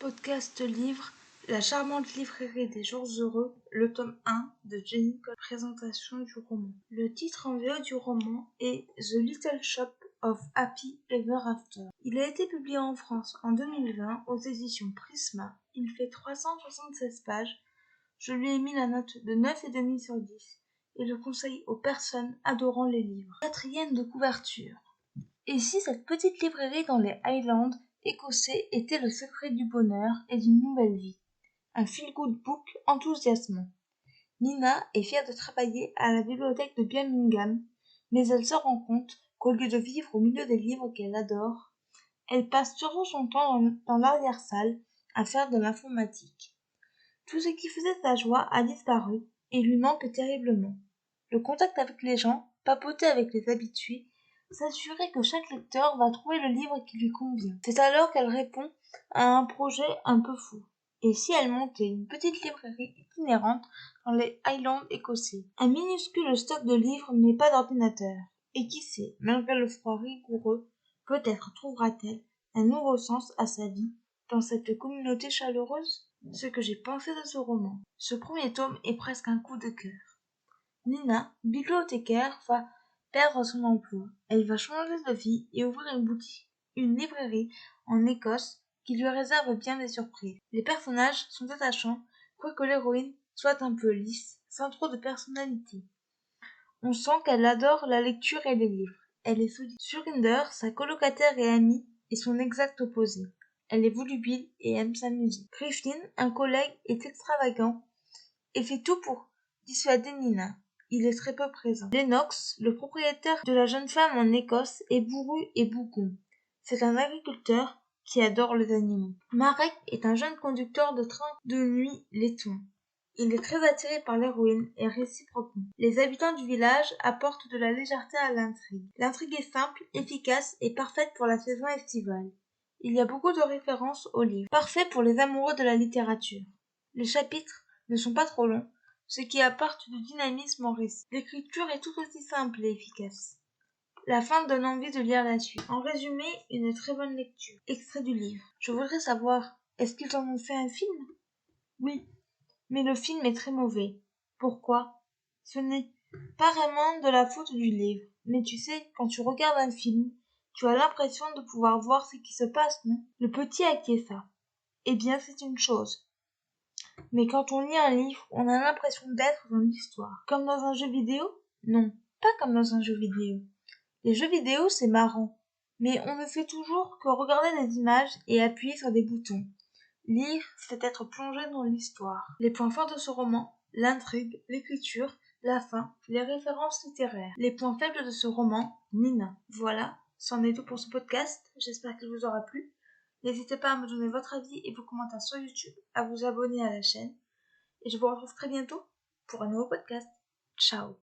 Podcast livre La charmante librairie des jours heureux, le tome 1 de Jenny Cole. Présentation du roman. Le titre en VO du roman est The Little Shop of Happy Ever After. Il a été publié en France en 2020 aux éditions Prisma. Il fait 376 pages. Je lui ai mis la note de 9,5 sur 10 et le conseille aux personnes adorant les livres. 4e de couverture. Et si cette petite librairie dans les Highlands écossais était le secret du bonheur et d'une nouvelle vie? Un feel-good book enthousiasmant. Nina est fière de travailler à la bibliothèque de Birmingham, mais elle se rend compte qu'au lieu de vivre au milieu des livres qu'elle adore, elle passe surtout son temps dans l'arrière-salle à faire de l'informatique. Tout ce qui faisait sa joie a disparu et lui manque terriblement. Le contact avec les gens, papoter avec les habitués, s'assurer que chaque lecteur va trouver le livre qui lui convient. C'est alors qu'elle répond à un projet un peu fou. Et si elle montait une petite librairie itinérante dans les Highlands écossais? Un minuscule stock de livres mais pas d'ordinateur. Et qui sait, malgré le froid rigoureux, peut-être trouvera-t-elle un nouveau sens à sa vie dans cette communauté chaleureuse? Ce que j'ai pensé de ce roman. Ce premier tome est presque un coup de cœur. Nina, bibliothécaire, va perdre son emploi. Elle va changer de vie et ouvrir une librairie en Écosse qui lui réserve bien des surprises. Les personnages sont attachants, quoique l'héroïne soit un peu lisse, sans trop de personnalité. On sent qu'elle adore la lecture et les livres. Elle est solide. Surinder, sa colocataire et amie, est son exact opposé. Elle est volubile et aime s'amuser. Griffin, un collègue, est extravagant et fait tout pour dissuader Nina. Il est très peu présent. Lennox, le propriétaire de la jeune femme en Écosse, est bourru et bougon. C'est un agriculteur qui adore les animaux. Marek est un jeune conducteur de train de nuit laiton. Il est très attiré par l'héroïne et réciproquement. Les habitants du village apportent de la légèreté à l'intrigue. L'intrigue est simple, efficace et parfaite pour la saison estivale. Il y a beaucoup de références aux livres. Parfait pour les amoureux de la littérature. Les chapitres ne sont pas trop longs, ce qui apporte du dynamisme au récit. L'écriture est tout aussi simple et efficace. La fin donne envie de lire la suite. En résumé, une très bonne lecture. Extrait du livre. Je voudrais savoir, est-ce qu'ils en ont fait un film? Oui, mais le film est très mauvais. Pourquoi? Ce n'est pas vraiment de la faute du livre. Mais tu sais, quand tu regardes un film, tu as l'impression de pouvoir voir ce qui se passe, non? Le petit acquiesça. Eh bien, c'est une chose. Mais quand on lit un livre, on a l'impression d'être dans l'histoire. Comme dans un jeu vidéo? Non, pas comme dans un jeu vidéo. Les jeux vidéo, c'est marrant. Mais on ne fait toujours que regarder des images et appuyer sur des boutons. Lire, c'est être plongé dans l'histoire. Les points forts de ce roman, l'intrigue, l'écriture, la fin, les références littéraires. Les points faibles de ce roman, Nina. Voilà, c'en est tout pour ce podcast. J'espère qu'il vous aura plu. N'hésitez pas à me donner votre avis et vos commentaires sur YouTube, à vous abonner à la chaîne. Et je vous retrouve très bientôt pour un nouveau podcast. Ciao!